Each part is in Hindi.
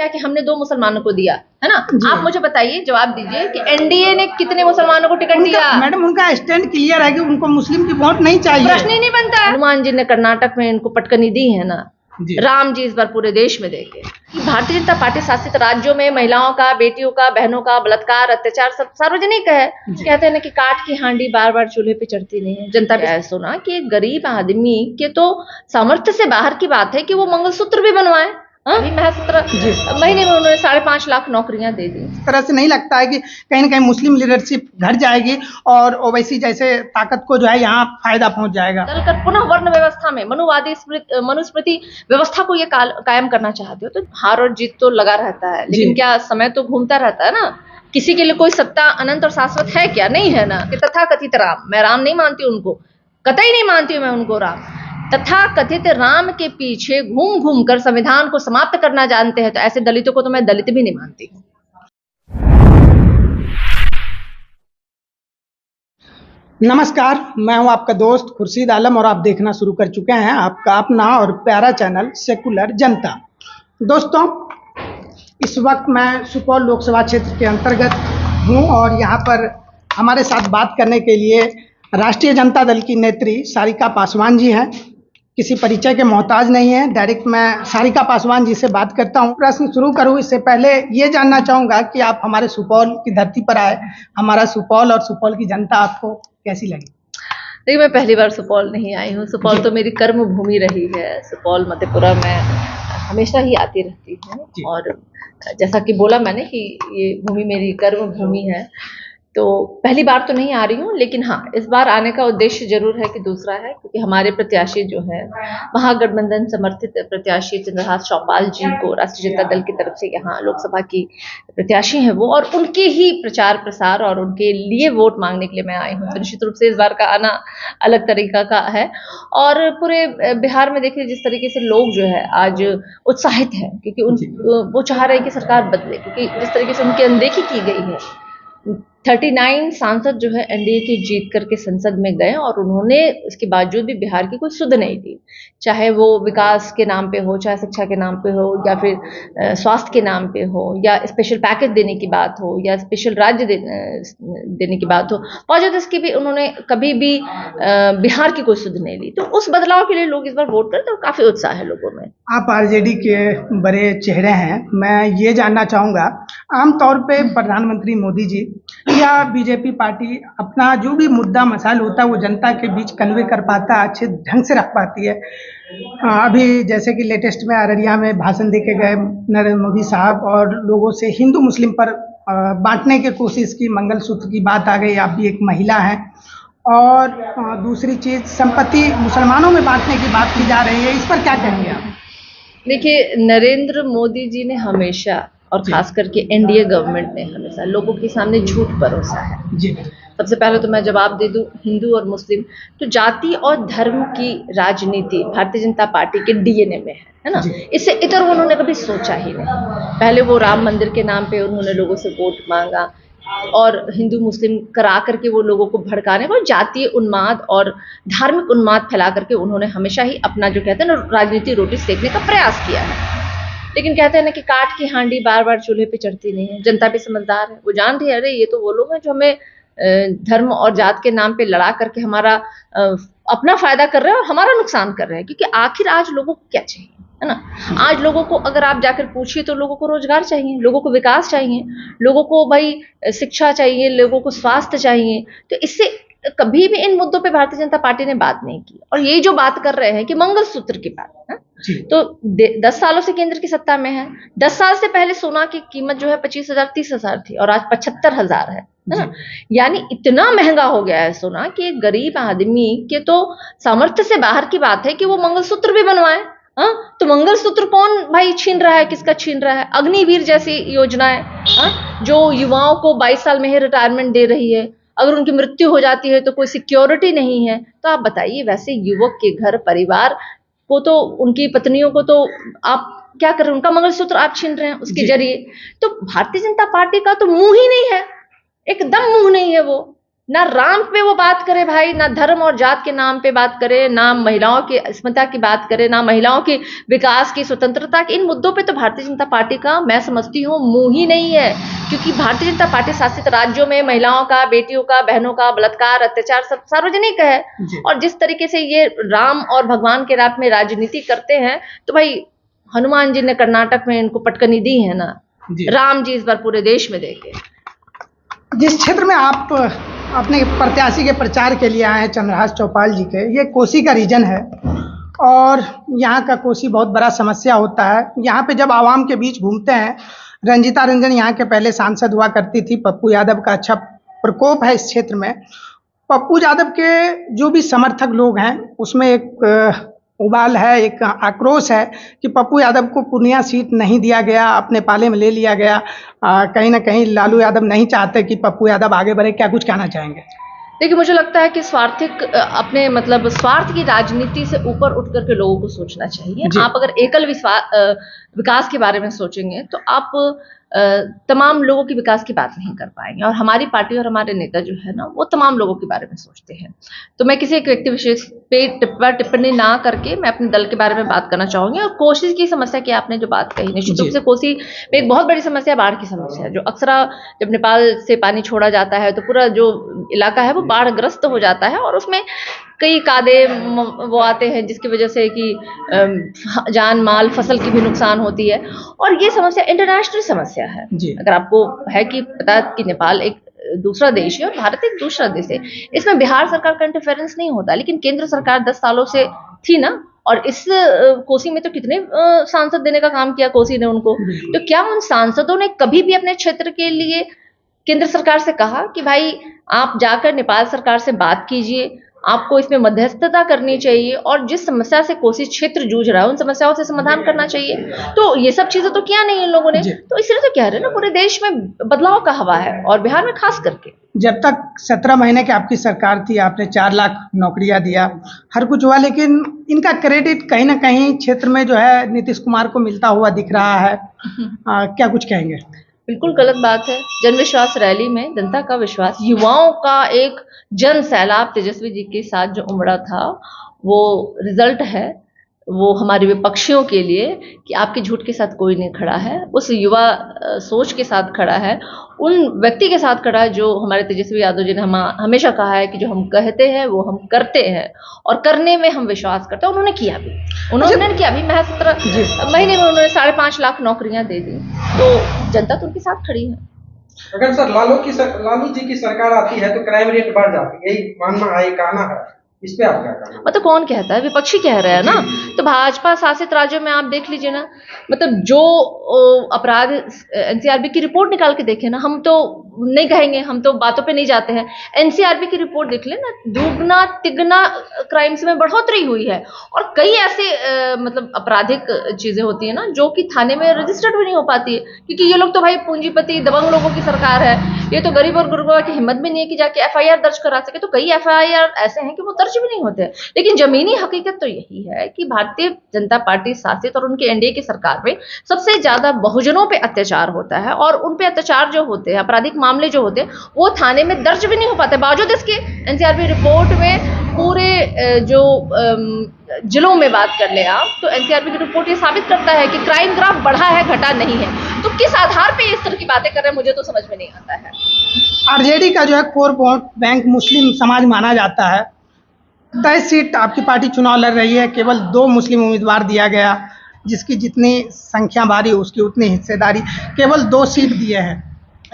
क्या कि हमने 2 मुसलमानों को दिया है ना। आप मुझे बताइए, जवाब दीजिए कि एनडीए ने कितने मुसलमानों को टिकट दिया। मैडम उनका स्टैंड क्लियर है कि उनको मुस्लिम की वोट नहीं चाहिए। प्रश्न ही नहीं बनता है। हनुमान जी ने कर्नाटक में इनको पटकनी दी है ना, राम जी इस बार पूरे देश में देंगे। भारतीय जनता पार्टी शासित राज्यों में महिलाओं का, बेटियों का, बहनों का बलात्कार, अत्याचार सब सार्वजनिक है। कहते हैं ना कि काठ की हांडी बार बार चूल्हे पे चढ़ती नहीं है। जनता भी सुना कि गरीब आदमी के तो सामर्थ्य से बाहर की बात है कि वो मंगलसूत्र भी बनवाए। महीने में उन्होंने 5.5 लाख नौकरियां दे दी। इस तरह से नहीं लगता है कि कहीं ना कहीं मुस्लिम लीडरशिप घर जाएगी और ओवैसी जैसे ताकत को जो है यहाँ फायदा पहुंच जाएगा। दलकर पुनः वर्ण व्यवस्था में मनुस्मृति व्यवस्था को ये कायम करना चाहते हो तो हार और जीत तो लगा रहता है, लेकिन क्या समय तो घूमता रहता है ना। किसी के लिए कोई सत्ता अनंत और शाश्वत है क्या? नहीं है ना। कि तथाकथित राम, मैं राम नहीं मानती उनको, कतई नहीं मानती हूं मैं उनको राम। तथा कथित राम के पीछे घूम घूम कर संविधान को समाप्त करना जानते हैं, तो ऐसे दलितों को तो मैं दलित भी नहीं मानती। नमस्कार, मैं हूं आपका दोस्त खुर्शीद आलम और आप देखना शुरू कर चुके हैं आपका अपना और प्यारा चैनल सेकुलर जनता। दोस्तों, इस वक्त मैं सुपौल लोकसभा क्षेत्र के अंतर्गत हूं और यहां पर हमारे साथ बात करने के लिए राष्ट्रीय जनता दल की नेत्री सारिका पासवान जी हैं। किसी परिचय के मोहताज नहीं है, डायरेक्ट मैं सारिका पासवान जी से बात करता हूं। प्रश्न शुरू करूं इससे पहले ये जानना चाहूँगा कि आप हमारे सुपौल की धरती पर आए, हमारा सुपौल और सुपौल की जनता आपको कैसी लगी? देखिए, मैं पहली बार सुपौल नहीं आई हूँ। सुपौल तो मेरी कर्म भूमि रही है। सुपौल मधेपुरा में हमेशा ही आती रहती हूँ और जैसा कि बोला मैंने कि ये भूमि मेरी कर्म भूमि है, तो पहली बार तो नहीं आ रही हूँ। लेकिन हाँ, इस बार आने का उद्देश्य जरूर है कि दूसरा है, क्योंकि हमारे प्रत्याशी जो है महागठबंधन समर्थित प्रत्याशी चंद्रहास चौपाल जी को राष्ट्रीय जनता दल की तरफ से यहाँ लोकसभा की प्रत्याशी हैं वो, और उनके ही प्रचार प्रसार और उनके लिए वोट मांगने के लिए मैं आई हूँ। तो निश्चित रूप से इस बार का आना अलग तरीका का है। और पूरे बिहार में देखिए जिस तरीके से लोग जो है आज उत्साहित है, क्योंकि वो चाह रहे हैं कि सरकार बदले, क्योंकि जिस तरीके से उनकी अनदेखी की गई है। 39 सांसद जो है एनडीए की जीत करके संसद में गए और उन्होंने इसके बावजूद भी बिहार की कोई सुध नहीं दी, चाहे वो विकास के नाम पे हो, चाहे शिक्षा के नाम पे हो, या फिर स्वास्थ्य के नाम पे हो, या स्पेशल पैकेज देने की बात हो, या स्पेशल राज्य देने की बात हो। बावजूद इसके भी उन्होंने कभी भी बिहार की कोई सुध नहीं ली। तो उस बदलाव के लिए लोग इस बार वोट करते हैं और काफी उत्साह है लोगों में। आप आरजेडी के बड़े चेहरे हैं, मैं ये जानना चाहूँगा, आमतौर पे प्रधानमंत्री मोदी जी या बीजेपी पार्टी अपना जो भी मुद्दा मसाइल होता है वो जनता के बीच कन्वे कर पाता है, अच्छे ढंग से रख पाती है। अभी जैसे कि लेटेस्ट में अररिया में भाषण दे के गए नरेंद्र मोदी साहब और लोगों से हिंदू मुस्लिम पर बांटने की कोशिश की, मंगलसूत्र की बात आ गई, आप भी एक महिला हैं। और दूसरी चीज़ संपत्ति मुसलमानों में बांटने की बात की जा रही है, इस पर क्या कहेंगे आप? देखिए, नरेंद्र मोदी जी ने हमेशा और खास करके एनडीए गवर्नमेंट ने हमेशा लोगों के सामने झूठ परोसा है जी। सबसे पहले तो मैं जवाब दे दूं, हिंदू और मुस्लिम तो जाति और धर्म की राजनीति भारतीय जनता पार्टी के डीएनए में है ना। इससे इतर उन्होंने कभी सोचा ही नहीं। पहले वो राम मंदिर के नाम पे उन्होंने लोगों से वोट मांगा और हिंदू मुस्लिम करा करके वो लोगों को भड़काने को जातीय उन्माद और धार्मिक उन्माद फैला करके उन्होंने हमेशा ही अपना जो कहते हैं ना राजनीति रोटी सेकने का प्रयास किया है। लेकिन कहते हैं ना कि काठ की हांडी बार बार चूल्हे पे चढ़ती नहीं है। जनता भी समझदार है, वो जान रही है अरे ये तो वो लोग हैं जो हमें धर्म और जात के नाम पे लड़ा करके हमारा अपना फायदा कर रहे हैं और हमारा नुकसान कर रहे हैं। क्योंकि आखिर आज लोगों को क्या चाहिए है ना। आज लोगों को अगर आप जाकर पूछिए तो लोगों को रोजगार चाहिए, लोगों को विकास चाहिए, लोगों को भाई शिक्षा चाहिए, लोगों को स्वास्थ्य चाहिए। तो इससे कभी भी इन मुद्दों पे भारतीय जनता पार्टी ने बात नहीं की। और ये जो बात कर रहे हैं कि मंगलसूत्र की बात है, तो 10 सालों से केंद्र की सत्ता में है। 10 साल से पहले सोना की कीमत जो है 25,000 30,000 थी और आज 75,000 है ना। यानी इतना महंगा हो गया है सोना कि गरीब आदमी के तो सामर्थ्य से बाहर की बात है कि वो मंगलसूत्र भी बनवाए। तो मंगलसूत्र कौन भाई छीन रहा है, किसका छीन रहा है? अग्निवीर जैसी योजनाएं जो युवाओं को 22 साल में ही रिटायरमेंट दे रही है, अगर उनकी मृत्यु हो जाती है तो कोई सिक्योरिटी नहीं है। तो आप बताइए, वैसे युवक के घर परिवार को तो उनकी पत्नियों को तो आप क्या कर रहे हैं, उनका मंगलसूत्र आप छीन रहे हैं उसके जरिए। तो भारतीय जनता पार्टी का तो मुंह ही नहीं है, एकदम मुंह नहीं है वो। ना राम पे वो बात करे भाई, ना धर्म और जात के नाम पे बात करे, ना महिलाओं की अस्मिता की बात करे, ना महिलाओं के विकास की, स्वतंत्रता की। इन मुद्दों पे तो भारतीय जनता पार्टी का, मैं समझती हूँ, मुंह ही नहीं है। क्योंकि भारतीय जनता पार्टी शासित राज्यों में महिलाओं का, बेटियों का, बहनों का बलात्कार, अत्याचार सब सार्वजनिक है। और जिस तरीके से ये राम और भगवान के नाम में राजनीति करते हैं, तो भाई हनुमान जी ने कर्नाटक में इनको पटकनी दी है ना, राम जी इस बार पूरे देश में देंगे। जिस क्षेत्र में आप अपने प्रत्याशी के प्रचार के लिए आए हैं, चंद्रहास चौपाल जी के, ये कोसी का रीजन है और यहाँ का कोसी बहुत बड़ा समस्या होता है। यहाँ पे जब आवाम के बीच घूमते हैं, रंजीता रंजन यहाँ के पहले सांसद हुआ करती थी, पप्पू यादव का अच्छा प्रकोप है इस क्षेत्र में। पप्पू यादव के जो भी समर्थक लोग हैं उसमें एक उबाल है, एक आक्रोश है कि पप्पू यादव को पूर्णिया सीट नहीं दिया गया, अपने पाले में ले लिया गया। कहीं ना कहीं लालू यादव नहीं चाहते कि पप्पू यादव आगे बढ़े। क्या कुछ कहना चाहेंगे? देखिए, मुझे लगता है कि स्वार्थिक अपने मतलब स्वार्थ की राजनीति से ऊपर उठ करके लोगों को सोचना चाहिए। आप अगर एकल विकास के बारे में सोचेंगे तो आप तमाम लोगों के विकास की बात नहीं कर पाएंगे। और हमारी पार्टी और हमारे नेता जो है ना, वो तमाम लोगों के बारे में सोचते हैं। तो मैं किसी एक व्यक्ति विशेष पे टिप्पणी ना करके मैं अपने दल के बारे में बात करना चाहूंगी। और कोसी की समस्या की आपने जो बात कही, निश्चित रूप से कोसी में एक बहुत बड़ी समस्या बाढ़ की समस्या है। जो अक्सर जब नेपाल से पानी छोड़ा जाता है तो पूरा जो इलाका है वो बाढ़ग्रस्त हो जाता है और उसमें कई कादे वो आते हैं जिसकी वजह से कि जान माल फसल की भी नुकसान होती है। और ये समस्या इंटरनेशनल समस्या है। अगर आपको है कि पता कि नेपाल एक दूसरा देश है और भारत एक दूसरा देश है, इसमें बिहार सरकार का इंटरफेरेंस नहीं होता। लेकिन केंद्र सरकार 10 सालों से थी ना, और इस कोसी में तो कितने सांसद देने का काम किया कोसी ने उनको। तो क्या उन सांसदों ने कभी भी अपने क्षेत्र के लिए केंद्र सरकार से कहा कि भाई आप जाकर नेपाल सरकार से बात कीजिए, आपको इसमें मध्यस्थता करनी चाहिए और जिस समस्या से कोसी क्षेत्र जूझ रहा है उन समस्याओं से समाधान करना चाहिए? तो ये सब चीजें तो किया नहीं इन लोगों ने। तो इसलिए तो कह रहे हैं ना, पूरे देश में बदलाव का हवा है और बिहार में खास करके। जब तक 17 महीने की आपकी सरकार थी, आपने 4 लाख नौकरियां दिया, हर कुछ हुआ, लेकिन इनका क्रेडिट कहीं ना कहीं क्षेत्र में जो है नीतीश कुमार को मिलता हुआ दिख रहा है। क्या कुछ कहेंगे? बिल्कुल गलत बात है। जन विश्वास रैली में जनता का विश्वास, युवाओं का एक जन सैलाब तेजस्वी जी के साथ जो उमड़ा था, वो रिजल्ट है वो हमारे विपक्षियों के लिए कि आपके झूठ के साथ कोई नहीं खड़ा है। उस युवा सोच के साथ खड़ा है, उन व्यक्ति के साथ खड़ा है जो हमारे तेजस्वी यादव जी ने हमेशा कहा है कि जो हम कहते हैं वो हम करते हैं और करने में हम विश्वास करते हैं। उन्होंने किया भी, उन्होंने किया भी। महज 17 महीने में उन्होंने 5.5 लाख नौकरियां दे दी। तो जनता तो उनके साथ खड़ी है। अगर सर लालू जी की सरकार आती है तो क्राइम रेट बढ़ जाती है, यही मानना है, कहना है, इस पे आप क्या कहना? मतलब कौन कहता है? विपक्षी कह रहे हैं ना। तो भाजपा शासित राज्यों में आप देख लीजिए ना, मतलब जो अपराध एनसीआरबी की रिपोर्ट निकाल के देखे ना, हम तो नहीं कहेंगे, हम तो बातों पे नहीं जाते हैं। एनसीआरबी की रिपोर्ट देख ले ना, दुगना तिगना क्राइम्स में बढ़ोतरी हुई है। और कई ऐसे मतलब आपराधिक चीजें होती है ना जो कि थाने में रजिस्टर्ड भी नहीं हो पाती है, क्योंकि ये लोग तो भाई पूंजीपति दबंग लोगों की सरकार है। ये तो गरीब और गुरबा की हिम्मत भी नहीं है कि जाके एफआईआर दर्ज करा सके। तो कई एफआईआर ऐसे हैं कि वो दर्ज भी नहीं होते। लेकिन जमीनी हकीकत तो यही है कि भारतीय जनता पार्टी शासित और उनके एनडीए की सरकार में सबसे ज्यादा बहुजनों पे अत्याचार होता है। और उन पे अत्याचार जो होते हैं, आपराधिक मामले जो होते हैं, वो थाने में दर्ज भी नहीं हो पाते। बावजूद इसके एनसीआरबी रिपोर्ट में पूरे जो जिलों में बात कर ले आप, तो एनसीआरबी की रिपोर्ट ये साबित करता है कि क्राइम ग्राफ बढ़ा है, घटा नहीं है। तो किस आधार पे इस तरह की बातें कर रहे हैं, मुझे तो समझ में नहीं आता है। आरजेडी का जो है कोर वोट बैंक मुस्लिम समाज माना जाता है। 23 सीट आपकी पार्टी चुनाव लड़ रही है, केवल 2 मुस्लिम उम्मीदवार दिया गया, जिसकी जितनी संख्या भारी उसकी उतनी हिस्सेदारी, केवल 2 सीट दिए हैं।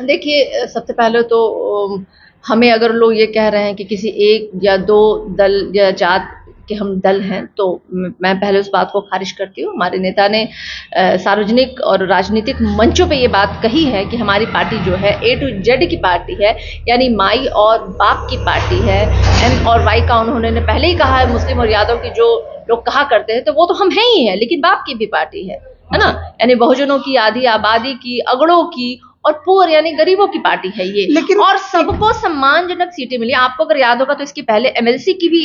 देखिए, सबसे पहले तो हमें अगर लोग ये कह रहे हैं कि किसी एक या 2 दल या जात के हम दल हैं, तो मैं पहले उस बात को खारिज करती हूँ। हमारे नेता ने सार्वजनिक और राजनीतिक मंचों पे ये बात कही है कि हमारी पार्टी जो है A to Z की पार्टी है, यानी माई और बाप की पार्टी है। M और Y का उन्होंने पहले ही कहा है। मुस्लिम और यादव की जो लोग कहा करते हैं तो वो तो हम हैं ही हैं, लेकिन बाप की भी पार्टी है ना, यानी बहुजनों की, आधी आबादी की, अगड़ों की और पुअर यानी गरीबों की पार्टी है ये। लेकिन और सबको सम्मानजनक सीटें मिली। आपको अगर याद होगा तो इसके पहले एमएलसी की भी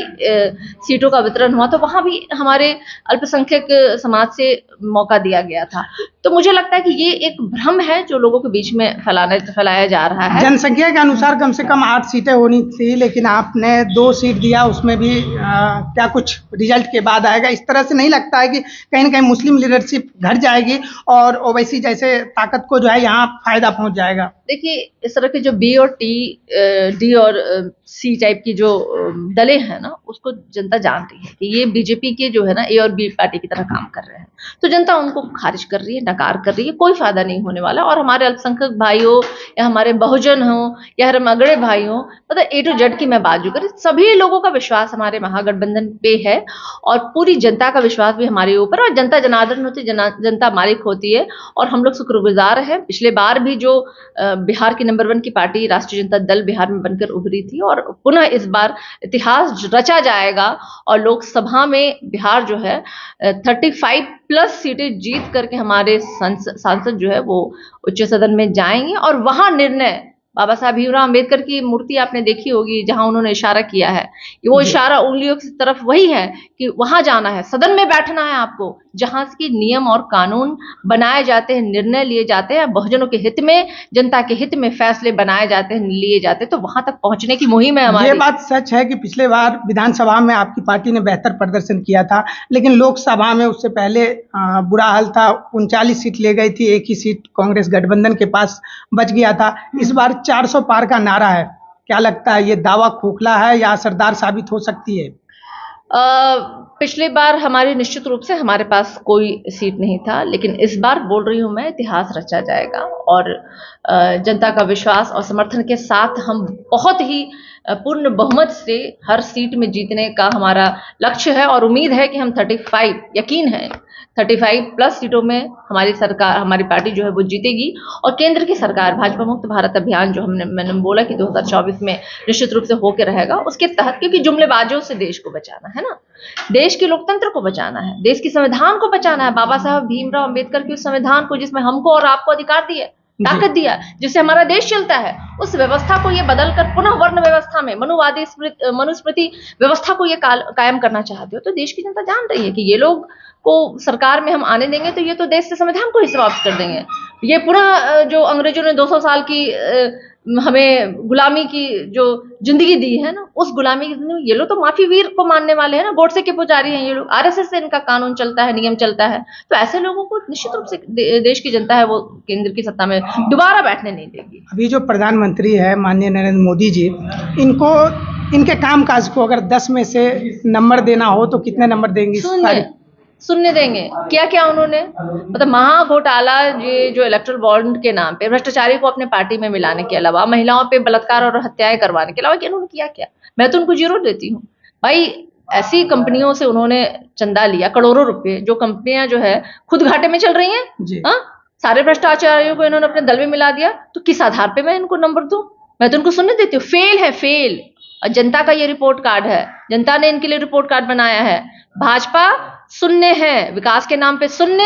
सीटों का वितरण हुआ, तो वहां भी हमारे अल्पसंख्यक समाज से मौका दिया गया था। तो मुझे लगता है कि ये एक भ्रम है जो लोगों के बीच में फैलाया जा रहा है। जनसंख्या के अनुसार कम से कम 8 सीटें होनी थी, लेकिन आपने 2 सीट दिया, उसमें भी क्या कुछ रिजल्ट के बाद आएगा? इस तरह से नहीं लगता है कि कहीं ना कहीं मुस्लिम लीडरशिप घट जाएगी और ओवैसी जैसे ताकत को जो है यहाँ फायदा पहुंच जाएगा? देखिए, इस तरह के जो बी और डी और सी टाइप की जो दलें हैं ना, उसको जनता जान रही है कि ये बीजेपी के जो है ना ए और बी पार्टी की तरह काम कर रहे हैं। तो जनता उनको खारिज कर रही है, नकार कर रही है, कोई फायदा नहीं होने वाला। और हमारे अल्पसंख्यक भाई हो या हमारे बहुजन हो या हमारे अगड़े भाई हो, मतलब ए टू जेड की मैं बात जो करूँ, सभी लोगों का विश्वास हमारे महागठबंधन पे है और पूरी जनता का विश्वास भी हमारे ऊपर। और जनता जनार्दन होती, जनता मालिक होती है और हम लोग शुक्रगुजार हैं। पिछले बार भी जो बिहार की नंबर 1 की पार्टी राष्ट्रीय जनता दल बिहार में बनकर उभरी थी, और पुनः इस बार इतिहास रचा जाएगा और लोकसभा में बिहार जो है 35+ सीटें जीत करके हमारे सांसद जो है वो उच्च सदन में जाएंगे। और वहां निर्णय, बाबा साहब भीमराव अंबेडकर की मूर्ति आपने देखी होगी जहां उन्होंने इशारा किया है, वो इशारा उंगलियों की तरफ वही है कि वहां जाना है, सदन में बैठना है आपको, जहां की नियम और कानून बनाए जाते हैं, निर्णय लिए जाते हैं, बहुजनों के हित में, जनता के हित में फैसले बनाए जाते हैं, लिए जाते हैं। तो वहां तक पहुंचने की मुहिम है हमारी। ये बात सच है कि पिछले बार विधानसभा में आपकी पार्टी ने बेहतर प्रदर्शन किया था, लेकिन लोकसभा में उससे पहले बुरा हाल था। 39 सीट ले गई थी, एक ही सीट कांग्रेस गठबंधन के पास बच गया था। इस बार 400 पार का नारा है। क्या लगता है, ये दावा खोखला है या असरदार साबित हो सकती है? पिछली बार हमारी निश्चित रूप से हमारे पास कोई सीट नहीं था, लेकिन इस बार बोल रही हूं मैं, इतिहास रचा जाएगा और जनता का विश्वास और समर्थन के साथ हम बहुत ही पूर्ण बहुमत से हर सीट में जीतने का हमारा लक्ष्य है। और उम्मीद है कि हम 35, यकीन है 35+ सीटों में हमारी सरकार, हमारी पार्टी जो है वो जीतेगी। और केंद्र की सरकार भाजपा मुक्त भारत अभियान जो मैंने बोला कि 2024 में निश्चित रूप से होकर रहेगा, उसके तहत, क्योंकि जुमलेबाजों से देश को बचाना है ना, देश के लोकतंत्र को बचाना है, देश के संविधान को बचाना है, बाबा साहब भीमराव अंबेडकर के उस संविधान को जिसमें हमको और आपको अधिकार दिए, ताकत दिया, जिससे हमारा देश चलता है, उस व्यवस्था को ये बदलकर पुनः वर्ण व्यवस्था में मनुवादी मनुस्मृति व्यवस्था को ये कायम करना चाहते हो। तो देश की जनता जान रही है कि ये लोग को सरकार में हम आने देंगे तो ये तो देश से संविधान को ही समाप्त कर देंगे। ये पुनः जो अंग्रेजों ने 200 साल की हमें गुलामी की जो जिंदगी दी है ना, उस गुलामी की जिंदगी, ये लोग तो माफी वीर को मानने वाले हैं ना, गोडसे के पुजारी हैं ये लोग, आरएसएस से इनका कानून चलता है, नियम चलता है। तो ऐसे लोगों को निश्चित रूप से देश की जनता है वो केंद्र की सत्ता में दोबारा बैठने नहीं देगी। अभी जो प्रधानमंत्री है माननीय नरेंद्र मोदी जी, इनको, इनके कामकाज को अगर 10 में से नंबर देना हो तो कितने नंबर देंगे? सुनने देंगे। क्या क्या उन्होंने, मतलब महा घोटाला, ये जो इलेक्टोरल बॉन्ड के नाम पे भ्रष्टाचारी को अपने पार्टी में मिलाने के अलावा, महिलाओं पे बलात्कार और हत्याएं करवाने के अलावा कि उन्होंने किया क्या? मैं तो उनको 0 देती हूँ भाई। ऐसी कंपनियों से उन्होंने चंदा लिया करोड़ों रुपए, जो कंपनियां जो है खुद घाटे में चल रही हैं। सारे भ्रष्टाचारियों को इन्होंने अपने दल में मिला दिया, तो किस आधार पे मैं इनको नंबर दूं? मैं तो उनको सुनने देती हूँ। फेल है, फेल। और जनता का ये रिपोर्ट कार्ड है, जनता ने इनके लिए रिपोर्ट कार्ड बनाया है। भाजपा शून्य है, विकास के नाम पे शून्य,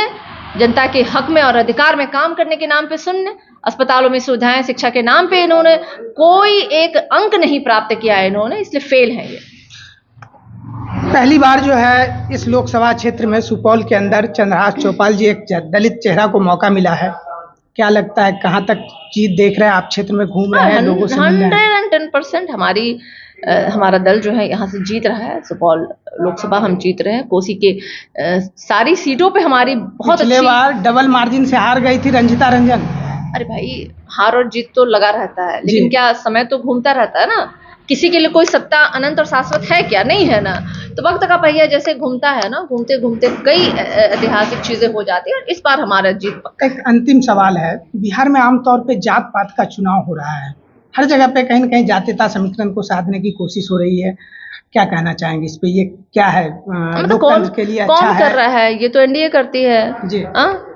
जनता के हक में और अधिकार में काम करने के नाम पे शून्य, अस्पतालों में सुविधाएं, शिक्षा के नाम पे इन्होंने कोई एक अंक नहीं प्राप्त किया है इन्होंने, इसलिए फेल है ये। पहली बार जो है इस लोकसभा क्षेत्र में सुपौल के अंदर चंद्रहास चौपाल जी, एक दलित चेहरा को मौका मिला है। क्या लगता है, कहाँ तक जीत देख रहे हैं आप? क्षेत्र में घूम रहे हैं, लोगों से मिल रहे हैं। 110% हमारा दल जो है यहाँ से जीत रहा है। सुपौल लोकसभा हम जीत रहे हैं। कोसी के सारी सीटों पे हमारी बहुत पिछले बार डबल मार्जिन से हार गई थी रंजिता रंजन। अरे भाई, हार और जीत तो लगा रहता है, लेकिन क्या समय तो घूमता रहता है ना। किसी के लिए कोई सत्ता अनंत और शाश्वत है क्या? नहीं है ना। तो वक्त का पहिया जैसे घूमता है ना, घूमते घूमते कई ऐतिहासिक चीजें हो जाती है। इस बार हमारा जीत पक्का। एक अंतिम सवाल है, बिहार में आमतौर पे जात पात का चुनाव हो रहा है, हर जगह पे कहीं न कहीं जातीयता समीकरण को साधने की कोशिश हो रही है। क्या कहना चाहेंगे इस पे? ये क्या है, लोकतंत्र के लिए अच्छा है? कौन कर रहा है? ये तो एनडीए करती है जी।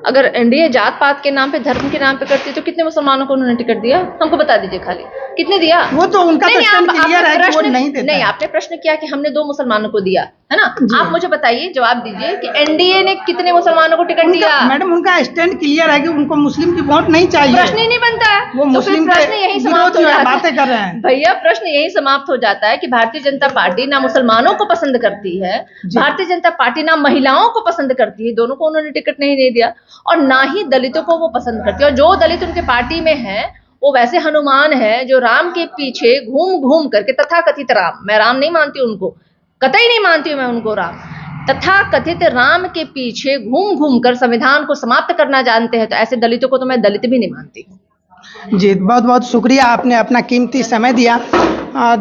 अगर एनडीए जात पात के नाम पे, धर्म के नाम पे करती है तो कितने मुसलमानों को उन्होंने टिकट दिया? हमको बता दीजिए खाली, कितने दिया? वो तो उनका क्लियर है कि वो नहीं देता। नहीं, आपने प्रश्न किया कि हमने 2 मुसलमानों को दिया, है ना। आप मुझे बताइए, जवाब दीजिए कि एनडीए ने कितने मुसलमानों को टिकट दिया? मैडम उनका स्टैंड क्लियर है कि उनको मुस्लिम की वोट नहीं चाहिए। प्रश्न ही नहीं बनता है, वो मुस्लिम तो प्रश्न यही समाप्त हो जाता है। बातें कर रहे हैं भैया, प्रश्न यही समाप्त हो जाता है कि भारतीय जनता पार्टी ना मुसलमानों को पसंद करती है, भारतीय जनता पार्टी ना महिलाओं को पसंद करती है, दोनों को उन्होंने टिकट नहीं दिया, और ना ही दलितों को वो पसंद करती है। और जो दलित उनके पार्टी में है वो वैसे हनुमान है जो राम के पीछे घूम घूम करके, तथाकथित राम, मैं राम नहीं मानती उनको, कतई नहीं मानती हूं मैं उनको राम, तथाकथित राम के पीछे घूम घूम कर संविधान को समाप्त करना जानते हैं। तो ऐसे दलितों को तो मैं दलित भी नहीं मानती। जी, बहुत बहुत शुक्रिया, आपने अपना कीमती समय दिया।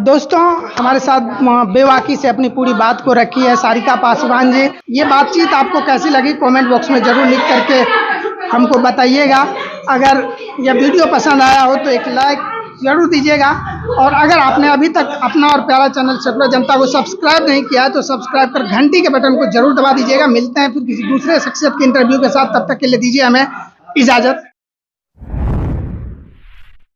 दोस्तों, हमारे साथ बेवाकी से अपनी पूरी बात को रखी है सारिका पासवान जी। ये बातचीत आपको कैसी लगी कमेंट बॉक्स में जरूर लिख करके हमको बताइएगा। अगर यह वीडियो पसंद आया हो तो एक लाइक जरूर दीजिएगा, और अगर आपने अभी तक अपना और प्यारा चैनल सेकुलर जनता को सब्सक्राइब नहीं किया है तो सब्सक्राइब कर घंटी के बटन को जरूर दबा दीजिएगा। मिलते हैं फिर किसी दूसरे शख्सियत के इंटरव्यू के साथ, तब तक के लिए दीजिए हमें इजाजत।